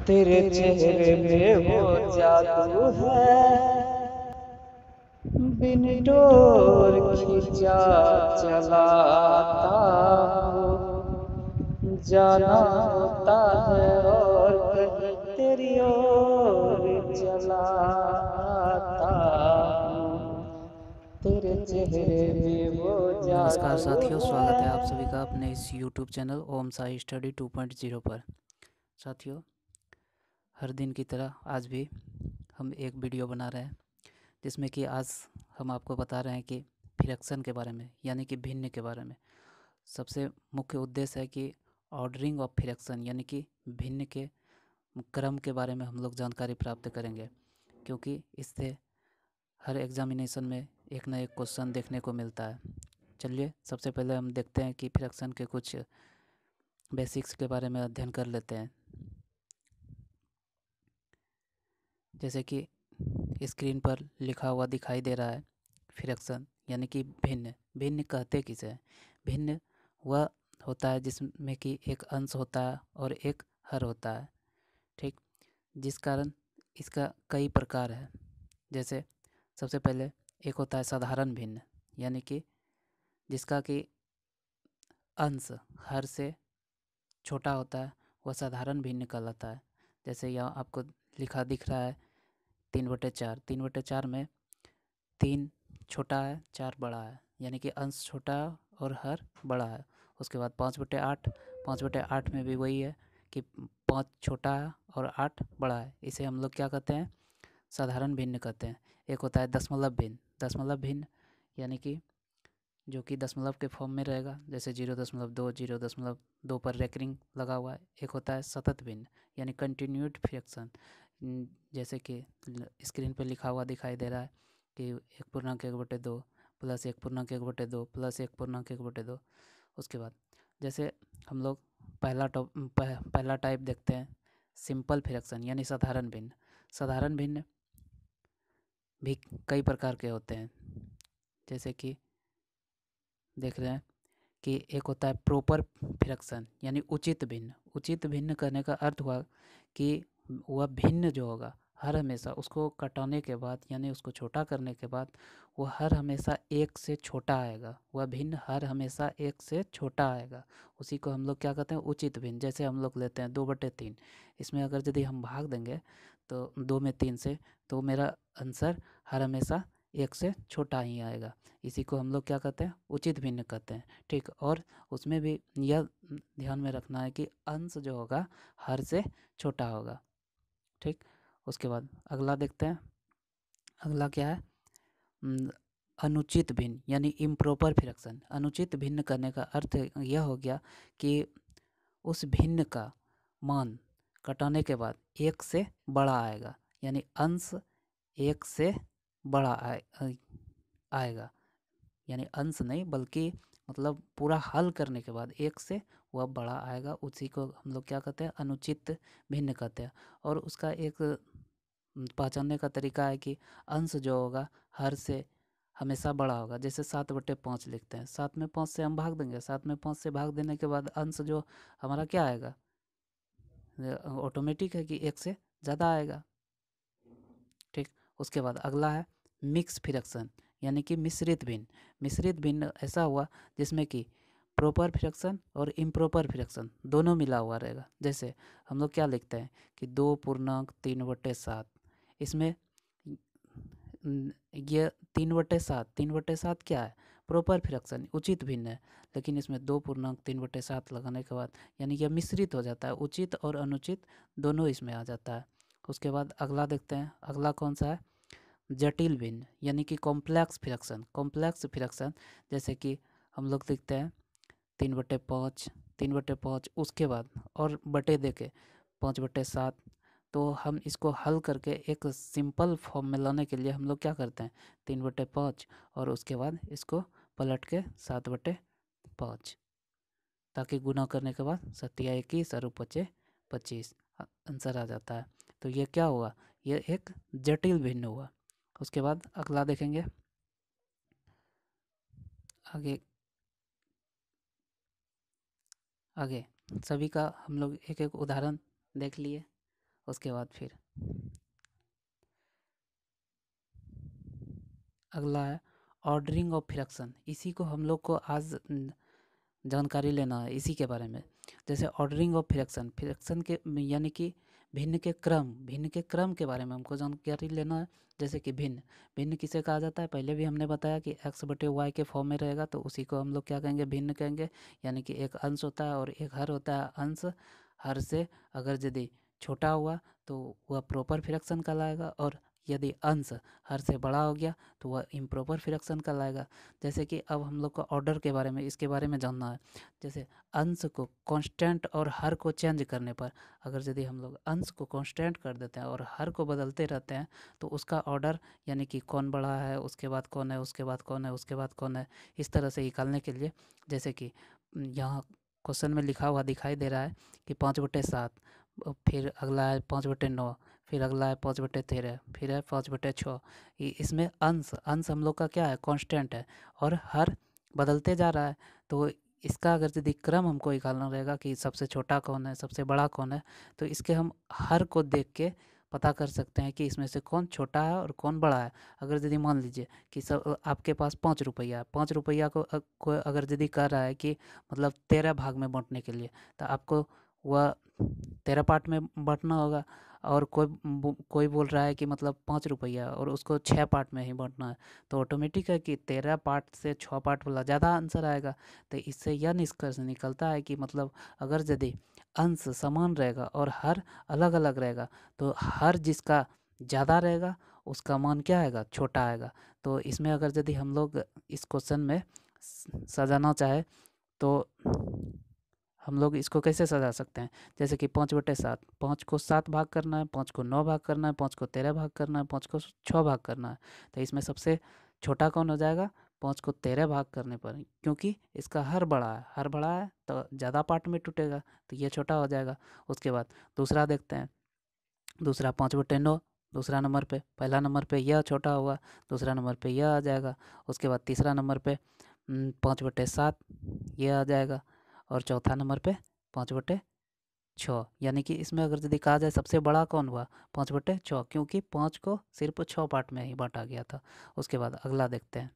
तेरे चेहरे में वो जादू है, बिन डोर खींचा चलाता हूँ, जाना होता है और कहीं तेरी ओर चला आता हूँ, तेरे चेहरे में वो नमस्कार जादू साथियों, स्वागत है आप है। सभी का अपने इस YouTube चैनल ओम साई स्टडी 2.0 पर। साथियों, हर दिन की तरह आज भी हम एक वीडियो बना रहे हैं जिसमें कि आज हम आपको बता रहे हैं कि फ्रैक्शन के बारे में, यानी कि भिन्न के बारे में। सबसे मुख्य उद्देश्य है कि ऑर्डरिंग ऑफ फ्रैक्शन यानी कि भिन्न के क्रम के बारे में हम लोग जानकारी प्राप्त करेंगे, क्योंकि इससे हर एग्जामिनेशन में एक ना एक क्वेश्चन देखने को मिलता है। चलिए सबसे पहले हम देखते हैं कि फ्रैक्शन के कुछ बेसिक्स के बारे में अध्ययन कर लेते हैं। जैसे कि स्क्रीन पर लिखा हुआ दिखाई दे रहा है फ्रैक्शन यानी कि भिन्न। भिन्न कहते किसे हैं? भिन्न वह होता है जिसमें कि एक अंश होता है और एक हर होता है, ठीक। जिस कारण इसका कई प्रकार है। जैसे सबसे पहले एक होता है साधारण भिन्न, यानी कि जिसका कि अंश हर से छोटा होता है, वह साधारण भिन्न कहलाता है। जैसे यहाँ आपको लिखा दिख रहा है 3/4। 3/4 में 3 छोटा है, 4 बड़ा है, यानी कि अंश छोटा है और हर बड़ा है। उसके बाद 5/8। 5/8 में भी वही है कि 5 छोटा है और 8 बड़ा है। इसे हम लोग क्या कहते हैं? साधारण भिन्न कहते हैं। एक होता है दशमलव भिन्न। दशमलव भिन्न यानी कि जो कि दशमलव के फॉर्म में रहेगा, जैसे 0.2, 0.2 पर रेकरिंग लगा हुआ है। एक होता है सतत भिन्न यानी कंटिन्यूड फ्रैक्शन, जैसे कि स्क्रीन पर लिखा हुआ दिखाई दे रहा है कि 1/1/2 प्लस 1/1/2 प्लस 1/1/2। उसके बाद जैसे हम लोग पहला टाइप देखते हैं, सिंपल फ्रैक्शन यानी साधारण भिन्न। साधारण भिन्न भी कई प्रकार के होते हैं, जैसे कि देख रहे हैं कि एक होता है प्रॉपर फ्रैक्शन यानी उचित भिन्न। उचित भिन्न कहने का अर्थ हुआ कि वह भिन्न जो होगा हर हमेशा उसको कटाने के बाद यानी उसको छोटा करने के बाद वह हर हमेशा एक से छोटा आएगा। वह भिन्न हर हमेशा एक से छोटा आएगा, उसी को हम लोग क्या कहते हैं? उचित भिन्न। जैसे हम लोग लेते हैं 2/3, इसमें अगर यदि हम भाग देंगे तो 2 में 3 से, तो मेरा आंसर हर हमेशा एक से छोटा ही आएगा। इसी को हम लोग क्या कहते हैं? उचित भिन्न कहते हैं, ठीक। और उसमें भी यह ध्यान में रखना है कि अंश जो होगा हर से छोटा होगा, ठीक। उसके बाद अगला देखते हैं। अगला क्या है? अनुचित भिन्न यानी इम्प्रॉपर फ्रैक्शन। अनुचित भिन्न करने का अर्थ यह हो गया कि उस भिन्न का मान घटाने के बाद एक से बड़ा आएगा, यानी अंश एक से बड़ा आएगा, यानी अंश नहीं बल्कि मतलब पूरा हल करने के बाद एक से वह बड़ा आएगा। उसी को हम लोग क्या कहते हैं? अनुचित भिन्न कहते हैं। और उसका एक पहचानने का तरीका है कि अंश जो होगा हर से हमेशा बड़ा होगा। जैसे 7/5 लिखते हैं, 7 में 5 से हम भाग देंगे, 7 में 5 से भाग देने के बाद अंश जो हमारा क्या आएगा? ऑटोमेटिक है कि एक से ज़्यादा आएगा, ठीक। उसके बाद अगला है मिक्स फ्रैक्शन यानी कि मिश्रित भिन्न। मिश्रित भिन्न ऐसा हुआ जिसमें कि प्रॉपर फ्रैक्शन और इम्प्रॉपर फ्रैक्शन दोनों मिला हुआ रहेगा। जैसे हम लोग क्या लिखते हैं कि 2.3/7। इसमें ये 3/7, 3/7 क्या है? प्रॉपर फ्रैक्शन, उचित भिन्न है। लेकिन इसमें 2.3/7 लगाने के बाद यानी यह मिश्रित हो जाता है, उचित और अनुचित दोनों इसमें आ जाता है। उसके बाद अगला देखते हैं। अगला कौन सा है? जटिल भिन्न यानी कि कॉम्प्लेक्स फ्रैक्शन। कॉम्प्लेक्स फ्रैक्शन जैसे कि हम लोग लिखते हैं 3/5, 3/5, उसके बाद और बटे दे के 5/7। तो हम इसको हल करके एक सिंपल फॉर्म में लाने के लिए हम लोग क्या करते हैं? 3/5 और उसके बाद इसको पलट के 7/5, ताकि गुना करने के बाद 7×1 और 5×5 आंसर आ जाता है। तो ये क्या हुआ? ये एक जटिल भिन्न हुआ। उसके बाद अगला देखेंगे आगे। आगे सभी का हम लोग एक एक उदाहरण देख लिए। उसके बाद फिर अगला है ऑर्डरिंग ऑफ फ्रैक्शन। इसी को हम लोग को आज जानकारी लेना है इसी के बारे में। जैसे ऑर्डरिंग ऑफ फ्रैक्शन, फ्रैक्शन के यानी कि भिन्न के क्रम के बारे में हमको जानकारी लेना है। जैसे कि भिन्न, भिन्न किसे कहा जाता है, पहले भी हमने बताया कि x बटे वाई के फॉर्म में रहेगा, तो उसी को हम लोग क्या कहेंगे, भिन्न कहेंगे। यानी कि एक अंश होता है और एक हर होता है। अंश हर से अगर यदि छोटा हुआ तो वह प्रॉपर फ्रैक्शन कहलाएगा, और यदि अंश हर से बड़ा हो गया तो वह इम्प्रॉपर फ्रैक्शन कहलाएगा। जैसे कि अब हम लोग को ऑर्डर के बारे में, इसके बारे में जानना है। जैसे अंश को कांस्टेंट और हर को चेंज करने पर, अगर यदि हम लोग अंश को कांस्टेंट कर देते हैं और हर को बदलते रहते हैं तो उसका ऑर्डर, यानी कि कौन बड़ा है उसके बाद कौन है, उसके बाद कौन है, उसके बाद कौन है, इस तरह से निकालने के लिए, जैसे कि यहाँ क्वेश्चन में लिखा हुआ दिखाई दे रहा है कि 5/7, फिर अगला है 5/9, फिर अगला है 5/13, फिर है 5/6। इसमें अंश अंश हम लोग का क्या है, कांस्टेंट है, और हर बदलते जा रहा है। तो इसका अगर यदि क्रम हमको निकालना रहेगा कि सबसे छोटा कौन है, सबसे बड़ा कौन है, तो इसके हम हर को देख के पता कर सकते हैं कि इसमें से कौन छोटा है और कौन बड़ा है। अगर यदि मान लीजिए कि सब आपके पास 5 रुपया है, 5 रुपया को अगर यदि कह रहा है कि मतलब 13 भाग में बांटने के लिए, तो आपको वह 13 पार्ट में बांटना होगा। और कोई बोल रहा है कि मतलब 5 रुपया और उसको 6 पार्ट में ही बांटना है, तो ऑटोमेटिक है कि 13 पार्ट से 6 पार्ट वाला ज़्यादा आंसर आएगा। तो इससे यह निष्कर्ष निकलता है कि मतलब अगर यदि अंश समान रहेगा और हर अलग अलग रहेगा, तो हर जिसका ज़्यादा रहेगा उसका मान क्या आएगा, छोटा आएगा। तो इसमें अगर यदि हम लोग इस क्वेश्चन में सजाना चाहे तो हम लोग इसको कैसे सजा सकते हैं। जैसे कि 5/7, 5 को 7 भाग करना है, 5 को 9 भाग करना है, 5 को 13 भाग करना है, 5 को 6 भाग करना है। तो इसमें सबसे छोटा कौन हो जाएगा, 5 को 13 भाग करने पर, क्योंकि इसका हर बड़ा है, हर बड़ा है तो ज़्यादा पार्ट में टूटेगा, तो ये छोटा हो जाएगा। उसके बाद दूसरा देखते हैं, दूसरा 5/9, दूसरा नंबर पे, पहला नंबर पे यह छोटा हुआ, दूसरा नंबर पे यह आ जाएगा। उसके बाद तीसरा नंबर पे 5/7 यह आ जाएगा, और चौथा नंबर पे 5/6। यानी कि इसमें अगर यदि कहा जाए सबसे बड़ा कौन हुआ, 5/6, क्योंकि 5 को सिर्फ 6 पार्ट में ही बांटा गया था। उसके बाद अगला देखते हैं,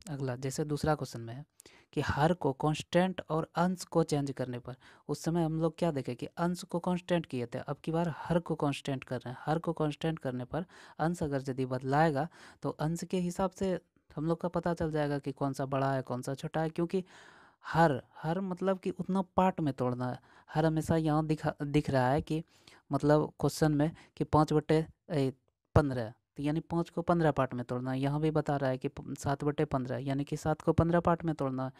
अगला जैसे दूसरा क्वेश्चन में है कि हर को कांस्टेंट और अंश को चेंज करने पर, उस समय हम लोग क्या देखें कि अंश को कांस्टेंट किए थे, अब की बार हर को कांस्टेंट कर रहे हैं। हर को कांस्टेंट करने पर अंश अगर यदि बदलाएगा तो अंश के हिसाब से हम लोग का पता चल जाएगा कि कौन सा बड़ा है कौन सा छोटा है। क्योंकि हर हर मतलब कि उतना पार्ट में तोड़ना है। हर हमेशा यहाँ दिख रहा है कि मतलब क्वेश्चन में कि 5/15, तो यानी 5 को 15 पार्ट में तोड़ना है। यहाँ भी बता रहा है कि 7/15, यानी कि 7 को 15 पार्ट में तोड़ना है।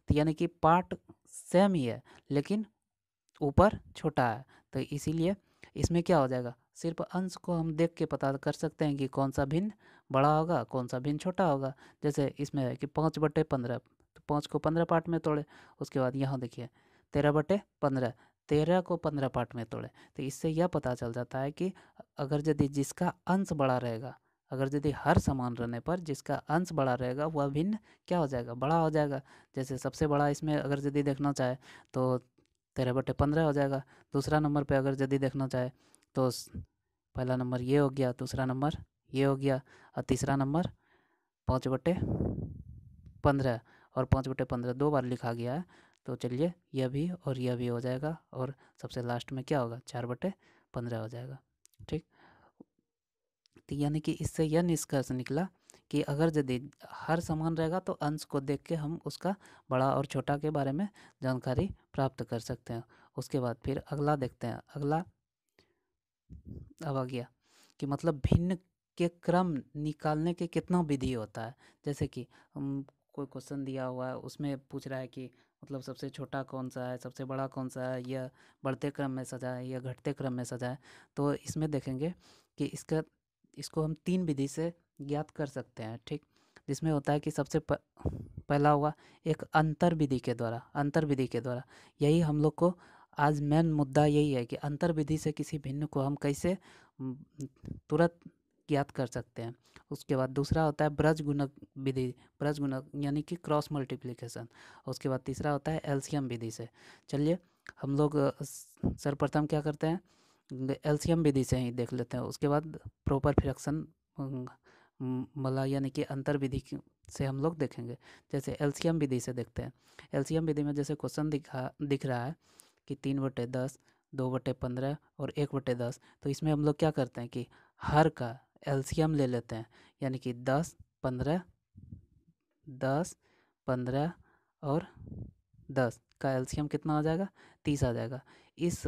तो यानी कि पार्ट सेम ही है लेकिन ऊपर छोटा है। तो इसीलिए इसमें क्या हो जाएगा, सिर्फ अंश को हम देख के पता कर सकते हैं कि कौन सा भिन्न बड़ा होगा कौन सा भिन्न छोटा होगा। जैसे इसमें है कि 5/15, तो 5 को 15 पार्ट में तोड़े। उसके बाद यहाँ देखिए 13/15, 13 को 15 पार्ट में तोड़े। तो इससे यह पता चल जाता है कि अगर यदि जिसका अंश बड़ा रहेगा, अगर यदि हर समान रहने पर जिसका अंश बड़ा रहेगा वह भिन्न क्या हो जाएगा, बड़ा हो जाएगा। जैसे सबसे बड़ा इसमें अगर यदि देखना चाहे तो 13/15 हो जाएगा। दूसरा नंबर पे अगर यदि देखना चाहे तो पहला नंबर ये हो गया, दूसरा नंबर ये हो गया, और तीसरा नंबर 5/15, और 5/15 दो बार लिखा गया है। तो चलिए यह भी और यह भी हो जाएगा, और सबसे लास्ट में क्या होगा, 4/15 हो जाएगा। ठीक, तो यानी कि इससे यह निष्कर्ष निकला कि अगर यदि हर समान रहेगा तो अंश को देख के हम उसका बड़ा और छोटा के बारे में जानकारी प्राप्त कर सकते हैं। उसके बाद फिर अगला देखते हैं। अगला अब आ गया कि मतलब भिन्न के क्रम निकालने के कितना विधि होता है। जैसे कि कोई क्वेश्चन दिया हुआ है उसमें पूछ रहा है कि मतलब सबसे छोटा कौन सा है, सबसे बड़ा कौन सा है, यह बढ़ते क्रम में सजा है या घटते क्रम में सजा है। तो इसमें देखेंगे कि इसको हम 3 विधि से ज्ञात कर सकते हैं। ठीक, जिसमें होता है कि सबसे पहला हुआ एक अंतर विधि के द्वारा। अंतर विधि के द्वारा यही हम लोग को आज मेन मुद्दा यही है कि अंतर विधि से किसी भिन्न को हम कैसे तुरंत ज्ञात कर सकते हैं। उसके बाद दूसरा होता है ब्रज गुणक विधि, ब्रज गुणक यानी कि क्रॉस मल्टीप्लिकेशन। उसके बाद तीसरा होता है एलसीएम विधि से। चलिए हम लोग सर्वप्रथम क्या करते हैं, एलसीएम विधि से ही देख लेते हैं। उसके बाद प्रॉपर फ्रैक्शन मला यानी कि अंतर विधि से हम लोग देखेंगे। जैसे एलसीएम विधि से देखते हैं। एलसीएम विधि में जैसे क्वेश्चन दिख रहा है कि 3/10, 2/15 और 1/10। तो इसमें हम लोग क्या करते हैं कि हर का एलसीएम ले लेते हैं, यानी कि 10, 15, 10, 15 और 10 का एलसीएम कितना आ जाएगा, 30 आ जाएगा। इस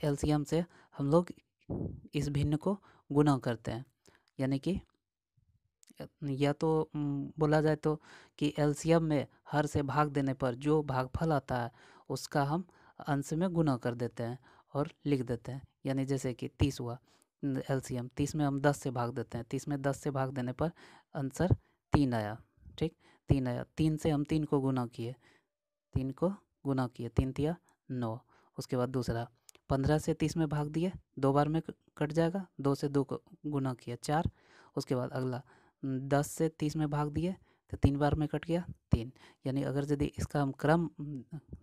एलसीएम से हम लोग इस भिन्न को गुणा करते हैं, यानी कि या तो बोला जाए तो कि एलसीएम में हर से भाग देने पर जो भागफल आता है उसका हम अंश में गुणा कर देते हैं और लिख देते हैं। यानी जैसे कि 30 हुआ एलसीएम, 30 में हम 10 से भाग देते हैं, 30 में 10 से भाग देने पर आंसर 3 आया। ठीक, 3 आया। 3 से हम 3 को गुणा किए, 3 को गुणा किए, 3 तिया 9। उसके बाद दूसरा 15 से 30 में भाग दिए, 2 बार में कट जाएगा, 2 से 2 को गुणा किया 4। उसके बाद अगला 10 से 30 में भाग दिए तो 3 बार में कट गया 3। यानी अगर यदि इसका हम क्रम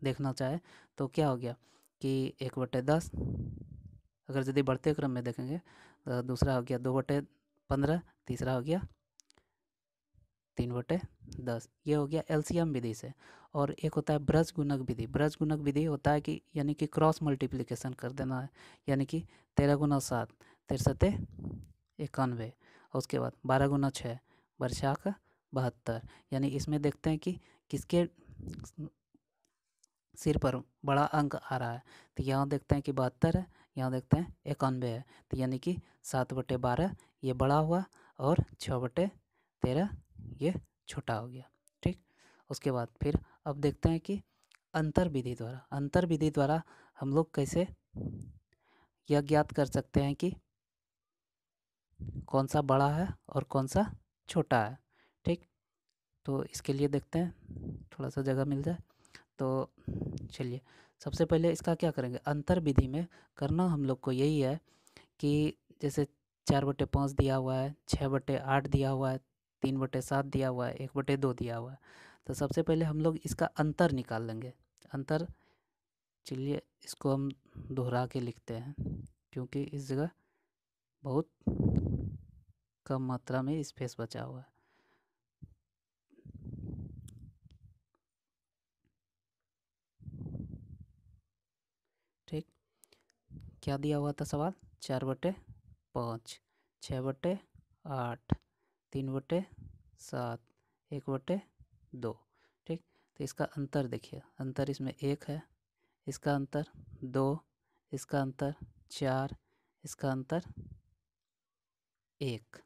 देखना चाहे तो क्या हो गया कि 1/10, अगर यदि बढ़ते क्रम में देखेंगे तो दूसरा हो गया 2/15, तीसरा हो गया 3/10। ये हो गया एलसीएम विधि से। और एक होता है ब्रज गुणक विधि। ब्रज गुणक विधि होता है कि यानी कि क्रॉस मल्टीप्लिकेशन कर देना है, यानी कि 13 × 7 तिरसते 91। और उसके बाद 12 × 6 बरसाख 72। यानी इसमें देखते हैं कि किसके सिर पर बड़ा अंक आ रहा है। तो यहाँ देखते हैं कि 72 है, यहाँ देखते हैं 91 है। तो यानी कि 7/12 ये बड़ा हुआ और 6/13 ये छोटा हो गया। ठीक, उसके बाद फिर अब देखते हैं कि अंतर विधि द्वारा हम लोग कैसे यह ज्ञात कर सकते हैं कि कौन सा बड़ा है और कौन सा छोटा है। ठीक, तो इसके लिए देखते हैं, थोड़ा सा जगह मिल जाए तो चलिए सबसे पहले इसका क्या करेंगे। अंतर विधि में करना हम लोग को यही है कि जैसे 4/5 दिया हुआ है, 6/8 दिया हुआ है, 3/7 दिया हुआ है, 1/2 दिया हुआ है। तो सबसे पहले हम लोग इसका अंतर निकाल लेंगे। अंतर, चलिए इसको हम दोहरा के लिखते हैं क्योंकि इस जगह बहुत कम मात्रा में स्पेस बचा हुआ है। ठीक, क्या दिया हुआ था सवाल, 4/5, 6/8, 3/7, 1/2। ठीक, तो इसका अंतर देखिए, अंतर इसमें 1 है, इसका अंतर 2, इसका अंतर 4, इसका अंतर 1।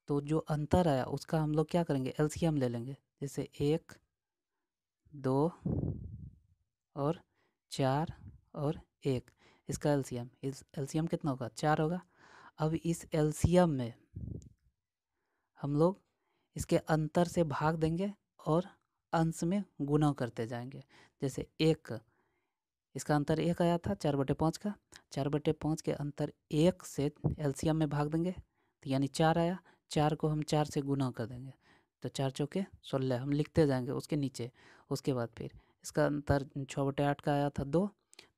तो जो अंतर आया उसका हम लोग क्या करेंगे, एलसीएम ले लेंगे। जैसे 1, 2 और 4 और 1, इसका एलसीएम कितना होगा, 4 होगा। अब इस एलसीएम में हम लोग इसके अंतर से भाग देंगे और अंश में गुणा करते जाएंगे। जैसे 1, इसका अंतर 1 आया था 4/5 का, 4/5 के अंतर 1 से एलसीएम में भाग देंगे तो यानी 4 आया। 4 को हम 4 से गुणा कर देंगे तो 4 चौके 16, हम लिखते जाएंगे उसके नीचे। उसके बाद फिर इसका अंतर 6/8 का आया था 2,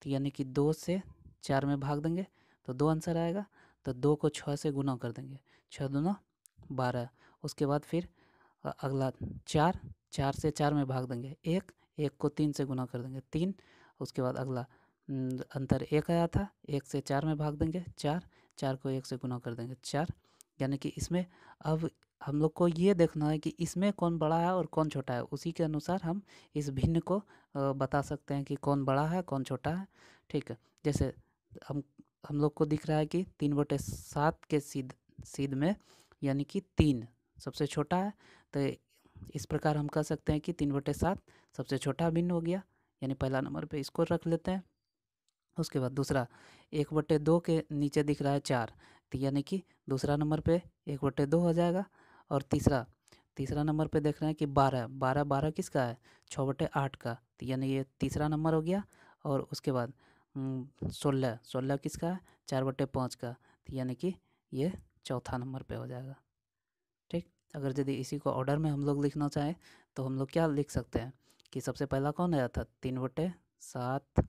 तो यानी कि 2 से 4 में भाग देंगे तो 2 आंसर आएगा। तो 2 को 6 से गुणा कर देंगे, 6 दूना 12। उसके बाद फिर अगला 4, 4 से 4 में भाग देंगे 1, 1 को 3 से गुणा कर देंगे 3। उसके बाद अगला अंतर 1 आया था, 1 से 4 में भाग देंगे 4, 4 को 1 से गुणा कर देंगे 4। यानी कि इसमें अब हम लोग को ये देखना है कि इसमें कौन बड़ा है और कौन छोटा है। उसी के अनुसार हम इस भिन्न को बता सकते हैं कि कौन बड़ा है कौन छोटा है। ठीक है, जैसे हम लोग को दिख रहा है कि 3/7 के सीध में यानी कि 3 सबसे छोटा है। तो इस प्रकार हम कह सकते हैं कि 3/7 सबसे छोटा भिन्न हो गया, यानी पहला नंबर पे इसको रख लेते हैं। उसके बाद दूसरा 1/2 के नीचे दिख रहा है 4, तो यानी कि दूसरा नंबर पे 1/2 हो जाएगा। और तीसरा नंबर पे देख रहे हैं कि 12 किसका है, 6/8 का, तो यानी ये तीसरा नंबर हो गया। और उसके बाद 16, 16 किसका है? 4/5 का, तो यानी कि ये चौथा नंबर पे हो जाएगा। ठीक, अगर यदि इसी को ऑर्डर में हम लोग लिखना चाहें तो हम लोग क्या लिख सकते हैं कि सबसे पहला कौन आया था? 3/7,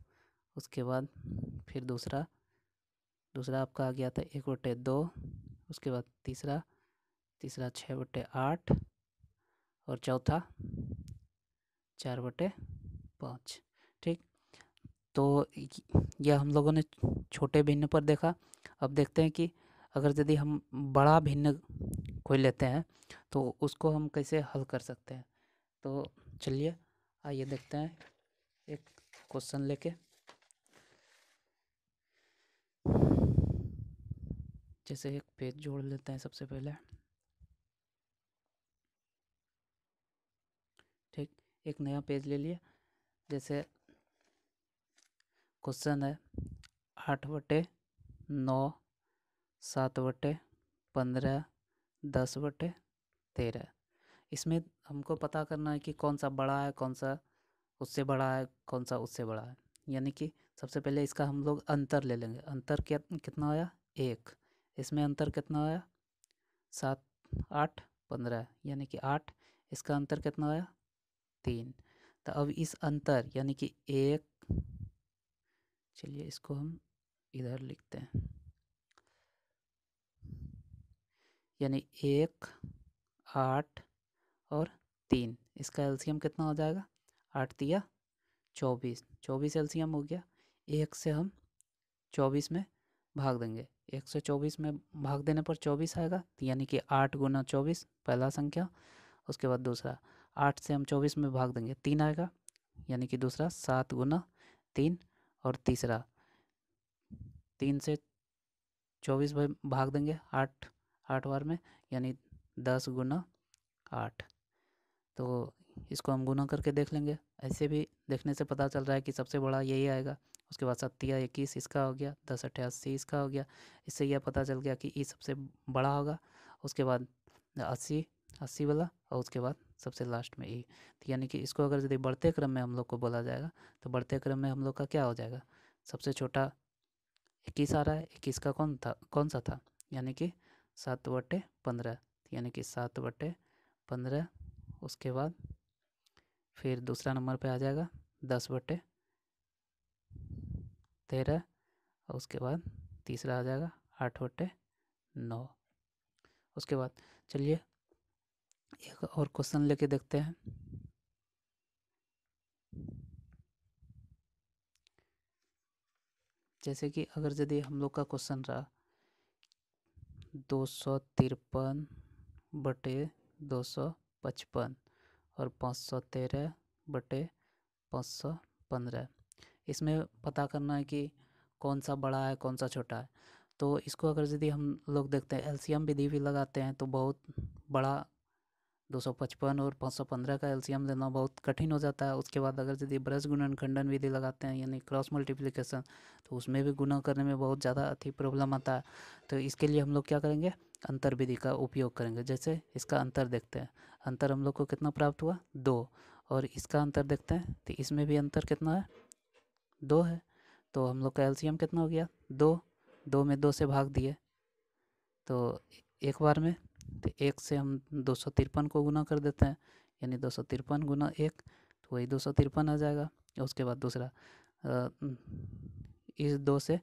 उसके बाद फिर दूसरा आपका आ गया था 1/2, उसके बाद तीसरा 6/8 और चौथा 4/5। ठीक, तो यह हम लोगों ने छोटे भिन्न पर देखा। अब देखते हैं कि अगर यदि हम बड़ा भिन्न कोई लेते हैं तो उसको हम कैसे हल कर सकते हैं। तो चलिए आइए देखते हैं एक क्वेश्चन लेके। जैसे एक पेज जोड़ लेते हैं सबसे पहले। ठीक, एक नया पेज ले लिए। जैसे क्वेश्चन है 8/9, 7/15, 10/13। इसमें हमको पता करना है कि कौन सा बड़ा है, कौन सा उससे बड़ा है, कौन सा उससे बड़ा है। यानी कि सबसे पहले इसका हम लोग अंतर ले लेंगे। अंतर क्या कितना आया? 1। इसमें अंतर कितना आया? 7, 8, 15, यानी कि 8। इसका अंतर कितना आया? 3। तो अब इस अंतर यानी कि 1, चलिए इसको हम इधर लिखते हैं, यानी 1, 8 और 3, इसका एलसीएम कितना हो जाएगा? 8 तिया 24, 24 एलसीएम हो गया। 1 से हम 24 में भाग देंगे, 1 से 24 में भाग देने पर 24 आएगा, यानी कि 8 गुना 24 पहला संख्या। उसके बाद दूसरा 8 से हम 24 में भाग देंगे, 3 आएगा, यानी कि दूसरा 7 गुना 3। और तीसरा 3 से 24 में भाग देंगे 8 बार में, यानी 10 गुना 8। तो इसको हम गुना करके देख लेंगे। ऐसे भी देखने से पता चल रहा है कि सबसे बड़ा यही आएगा। उसके बाद 7×21 इसका हो गया, 10×80 इसका हो गया। इससे यह पता चल गया कि ये सबसे बड़ा होगा। उसके बाद 80 वाला, और उसके बाद सबसे लास्ट में ई। तो यानी कि इसको अगर यदि बढ़ते क्रम में हम लोग को बोला जाएगा तो बढ़ते क्रम में हम लोग का क्या हो जाएगा? सबसे छोटा 21 आ रहा है, 21 का कौन सा था? यानी कि 7/15, यानी कि 7/15। उसके बाद फिर दूसरा नंबर पे आ जाएगा 10/13, और उसके बाद तीसरा आ जाएगा 8/9। उसके बाद चलिए एक और क्वेश्चन लेके देखते हैं। जैसे कि अगर यदि हम लोग का क्वेश्चन रहा 253/255 और 513/515, इसमें पता करना है कि कौन सा बड़ा है, कौन सा छोटा है। तो इसको अगर यदि हम लोग देखते हैं, एलसीएम विधि भी लगाते हैं तो बहुत बड़ा 255 और 515 का एलसीएम लेना बहुत कठिन हो जाता है। उसके बाद अगर यदि ब्रज गुणनखंडन विधि लगाते हैं, यानी क्रॉस मल्टीप्लिकेशन, तो उसमें भी गुना करने में बहुत ज़्यादा अति प्रॉब्लम आता है। तो इसके लिए हम लोग क्या करेंगे? अंतर विधि का उपयोग करेंगे। जैसे इसका अंतर देखते हैं, अंतर हम लोग को कितना प्राप्त हुआ? 2। और इसका अंतर देखते हैं तो इसमें भी अंतर कितना है? 2 है। तो हम लोग का एलसीएम कितना हो गया? 2। 2 में 2 से भाग दिए तो एक बार में, तो 1 से हम 253 को गुना कर देते हैं, यानी 253 गुना 1, तो वही 253 आ जाएगा। उसके बाद दूसरा इस 2 से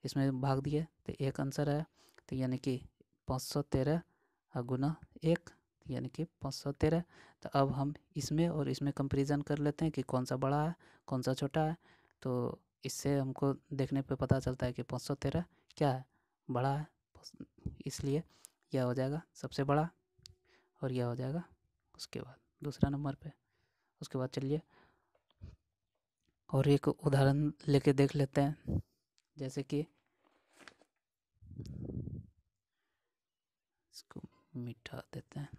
इसमें भाग दिए तो एक आंसर आया, तो यानी कि 513 गुना 1, यानी कि 513। तो अब हम इसमें और इसमें कंपेरिजन कर लेते हैं कि कौन सा बड़ा है, कौन सा छोटा है। तो इससे हमको देखने पे पता चलता है कि 513 क्या है? बड़ा है, इसलिए यह हो जाएगा सबसे बड़ा, और यह हो जाएगा उसके बाद दूसरा नंबर पे। उसके बाद चलिए और एक उदाहरण लेके देख लेते हैं। जैसे कि इसको मिटा देते हैं।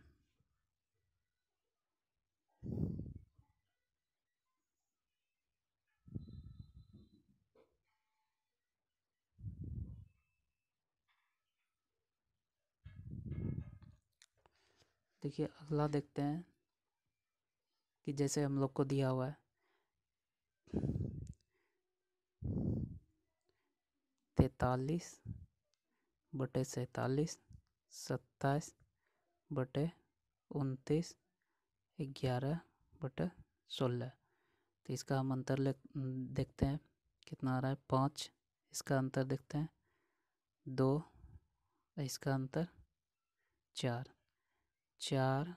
देखिए अगला देखते हैं कि जैसे हम लोग को दिया हुआ है 43/47, 27/29, 11/16। तो इसका हम अंतर देखते हैं कितना आ रहा है, 5। इसका अंतर देखते हैं 2, इसका अंतर 4, 4,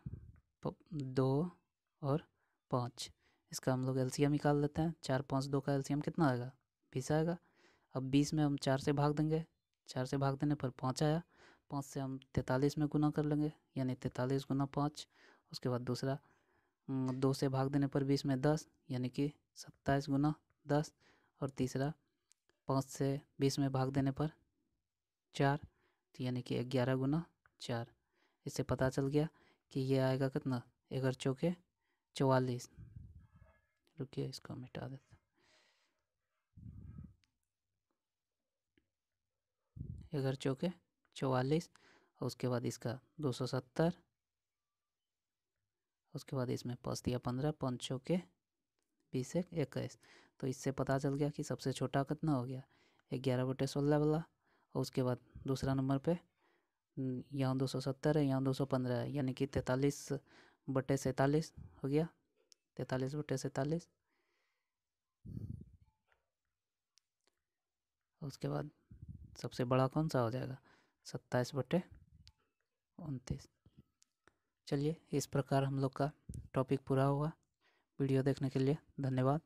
2 और 5। इसका हम लोग एलसीएम निकाल लेते हैं। 4, 5, 2 का एलसीएम कितना आएगा, 20 आएगा। अब 20 में हम 4 से भाग देंगे, 4 से भाग देने पर 5 आया। 5 से हम 43 में गुना कर लेंगे, यानी 43 गुना 5। उसके बाद दूसरा 2 से भाग देने पर 20 में 10, यानी कि 27 गुना 10। और तीसरा 5 से 20 में भाग देने पर 4, तो यानी कि 11 गुना 4। इससे पता चल गया कि ये आएगा कितना, 11 चौके 44। रुकिए इसको मिटा देते हैं। 11 चौके 44, और उसके बाद इसका 270, उसके बाद इसमें 5 दिया 15, 5 चौके 20, 21। तो इससे पता चल गया कि सबसे छोटा कितना हो गया, 11/16 वाला। और उसके बाद दूसरा नंबर पे यहाँ 270 है, यहाँ 215 है, यानी कि 43/47 हो गया, 43/47। उसके बाद सबसे बड़ा कौन सा हो जाएगा, 27/29। चलिए, इस प्रकार हम लोग का टॉपिक पूरा हुआ। वीडियो देखने के लिए धन्यवाद।